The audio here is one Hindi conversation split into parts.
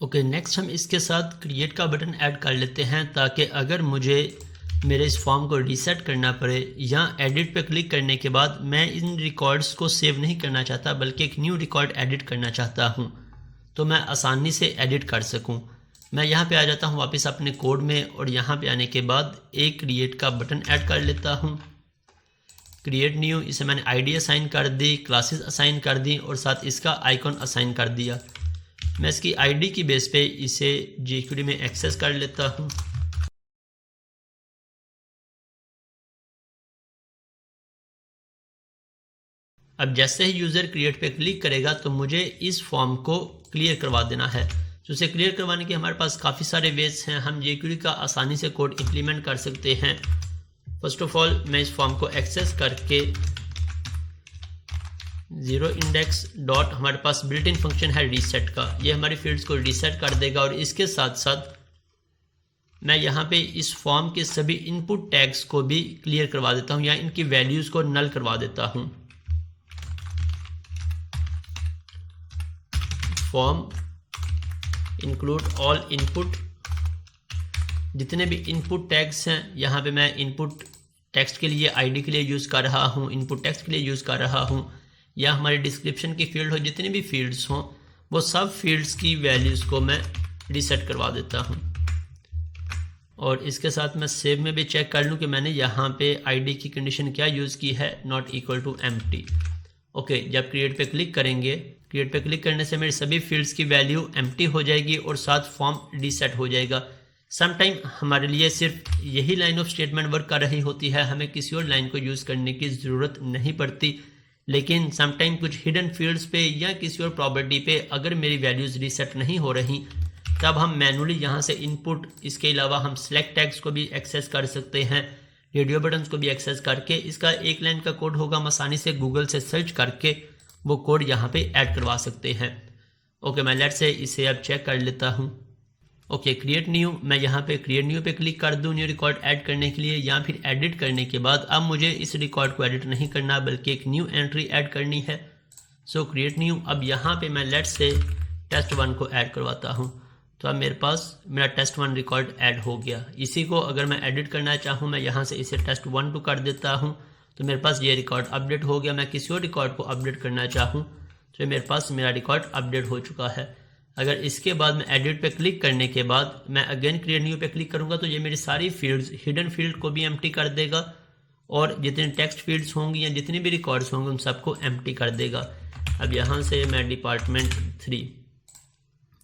ओके, नेक्स्ट हम इसके साथ क्रिएट का बटन ऐड कर लेते हैं ताकि अगर मुझे मेरे इस फॉर्म को रीसेट करना पड़े या एडिट पे क्लिक करने के बाद मैं इन रिकॉर्ड्स को सेव नहीं करना चाहता बल्कि एक न्यू रिकॉर्ड एडिट करना चाहता हूँ तो मैं आसानी से एडिट कर सकूँ। मैं यहाँ पे आ जाता हूँ वापस अपने कोड में और यहाँ पे आने के बाद एक क्रिएट का बटन ऐड कर लेता हूँ। क्रिएट न्यू, इसे मैंने आईडी असाइन कर दी, क्लासेस असाइन कर दी और साथ इसका आइकॉन असाइन कर दिया। मैं इसकी आईडी की बेस पे इसे jQuery में एक्सेस कर लेता हूँ। अब जैसे ही यूज़र क्रिएट पे क्लिक करेगा तो मुझे इस फॉर्म को क्लियर करवा देना है। तो उसे क्लियर करवाने के हमारे पास काफ़ी सारे वेज हैं, हम jQuery का आसानी से कोड इम्प्लीमेंट कर सकते हैं। फर्स्ट ऑफ ऑल मैं इस फॉर्म को एक्सेस करके जीरो इंडेक्स डॉट हमारे पास बिल्ट इन फंक्शन है रीसेट का, ये हमारी फील्ड्स को रीसेट कर देगा और इसके साथ साथ मैं यहाँ पे इस फॉर्म के सभी इनपुट टैग्स को भी क्लियर करवा देता हूँ या इनकी वैल्यूज़ को नल करवा देता हूँ। फॉर्म इंक्लूड ऑल इनपुट, जितने भी इनपुट टैग्स हैं यहाँ पे मैं इनपुट टेक्स्ट के लिए आईडी के लिए यूज़ कर रहा हूँ, इनपुट टेक्स्ट के लिए यूज़ कर रहा हूँ या हमारी डिस्क्रिप्शन की फील्ड हो, जितनी भी फील्ड्स हों वो सब फील्ड्स की वैल्यूज़ को मैं रीसेट करवा देता हूँ। और इसके साथ मैं सेव में भी चेक कर लूँ कि मैंने यहाँ पे आईडी की कंडीशन क्या यूज़ की है, not equal to empty. Okay, जब क्रिएट पे क्लिक करेंगे, क्रिएट पे क्लिक करने से मेरी सभी फील्ड्स की वैल्यू एम्प्टी हो जाएगी और साथ फॉर्म रीसेट हो जाएगा। समटाइम हमारे लिए सिर्फ यही लाइन ऑफ स्टेटमेंट वर्क कर रही होती है, हमें किसी और लाइन को यूज़ करने की ज़रूरत नहीं पड़ती। लेकिन समटाइम कुछ हिडन फील्ड्स पे या किसी और प्रॉपर्टी पे अगर मेरी वैल्यूज़ रीसेट नहीं हो रही तब हम मैनुअली यहाँ से इनपुट, इसके अलावा हम सेलेक्ट टैग्स को भी एक्सेस कर सकते हैं, रेडियो बटन्स को भी एक्सेस करके इसका एक लाइन का कोड होगा, हम आसानी से गूगल से सर्च करके वो कोड यहाँ पे ऐड करवा सकते हैं। ओके, मैं लेट से इसे अब चेक कर लेता हूँ। ओके, क्रिएट न्यू, मैं यहाँ पे क्रिएट न्यू पे क्लिक कर दूँ न्यू रिकॉर्ड ऐड करने के लिए या फिर एडिट करने के बाद अब मुझे इस रिकॉर्ड को एडिट नहीं करना बल्कि एक न्यू एंट्री ऐड करनी है। सो क्रिएट न्यू, अब यहाँ पे मैं लेट से test1 को ऐड करवाता हूँ तो अब मेरे पास मेरा test1 रिकॉर्ड ऐड हो गया। इसी को अगर मैं एडिट करना चाहूँ मैं यहाँ से इसे test1 कर देता हूँ तो मेरे पास ये रिकॉर्ड अपडेट हो गया। मैं किसी और रिकॉर्ड को अपडेट करना चाहूँ तो मेरे पास मेरा रिकॉर्ड अपडेट हो चुका है। अगर इसके बाद मैं एडिट पे क्लिक करने के बाद मैं अगेन क्रिएट न्यू पे क्लिक करूँगा तो ये मेरी सारी फील्ड्स, हिडन फील्ड को भी एम्प्टी कर देगा और जितने टेक्स्ट फील्ड्स होंगी या जितने भी रिकॉर्ड्स होंगे उन सबको एम्प्टी कर देगा। अब यहाँ से मैं डिपार्टमेंट 3,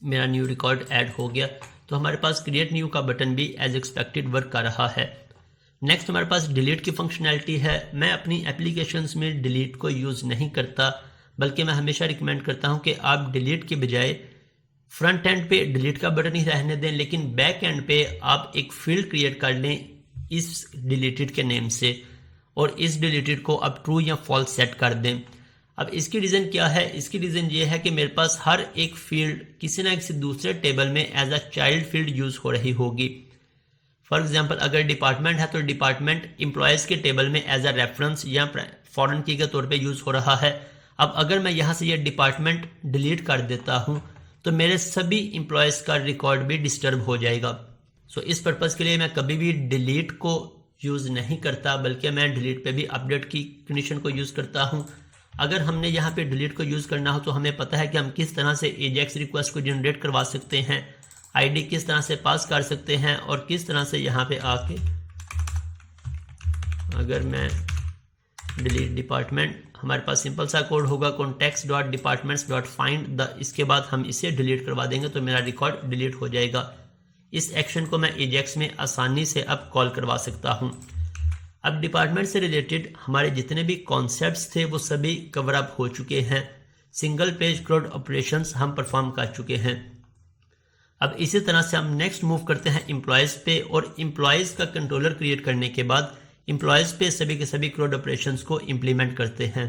मेरा न्यू रिकॉर्ड ऐड हो गया तो हमारे पास क्रिएट न्यू का बटन भी एज एक्सपेक्टेड वर्क कर रहा है। नेक्स्ट हमारे पास डिलीट की फंक्शनैलिटी है। मैं अपनी एप्लीकेशंस में डिलीट को यूज़ नहीं करता बल्कि मैं हमेशा रिकमेंड करता हूँ कि आप डिलीट के बजाय फ्रंट एंड पे डिलीट का बटन ही रहने दें, लेकिन बैक एंड पे आप एक फील्ड क्रिएट कर लें इस डिलीटेड के नेम से और इस डिलीटेड को आप ट्रू या फॉल्स सेट कर दें। अब इसकी रीज़न क्या है? इसकी रीज़न ये है कि मेरे पास हर एक फील्ड किसी ना किसी दूसरे टेबल में as a child field use हो रही होगी। फॉर एग्जांपल अगर डिपार्टमेंट है तो डिपार्टमेंट एम्प्लॉयज़ के टेबल में एज अ रेफरेंस या फॉरेन की के तौर पे यूज़ हो रहा है। अब अगर मैं यहाँ से ये डिपार्टमेंट डिलीट कर देता हूँ तो मेरे सभी एम्प्लॉयज़ का रिकॉर्ड भी डिस्टर्ब हो जाएगा। सो इस पर्पज़ के लिए मैं कभी भी डिलीट को यूज़ नहीं करता बल्कि मैं डिलीट पे भी अपडेट की कंडीशन को यूज़ करता हूँ। अगर हमने यहाँ पे डिलीट को यूज़ करना हो तो हमें पता है कि हम किस तरह से एजेक्स रिक्वेस्ट को जनरेट करवा सकते हैं, आईडी किस तरह से पास कर सकते हैं और किस तरह से यहाँ पे आके अगर मैं डिलीट डिपार्टमेंट, हमारे पास सिंपल सा कोड होगा context.departments.find द, इसके बाद हम इसे डिलीट करवा देंगे तो मेरा रिकॉर्ड डिलीट हो जाएगा। इस एक्शन को मैं एजेक्स में आसानी से अब कॉल करवा सकता हूँ। अब डिपार्टमेंट से रिलेटेड हमारे जितने भी कॉन्सेप्ट्स थे वो सभी कवर अप हो चुके हैं। सिंगल पेज क्राउड ऑपरेशंस हम परफॉर्म कर चुके हैं। अब इसी तरह से हम नेक्स्ट मूव करते हैं एम्प्लॉयज़ पे और एम्प्लॉयज़ का कंट्रोलर क्रिएट करने के बाद एम्प्लॉयज़ पे सभी के सभी क्राउड ऑपरेशंस को इम्प्लीमेंट करते हैं।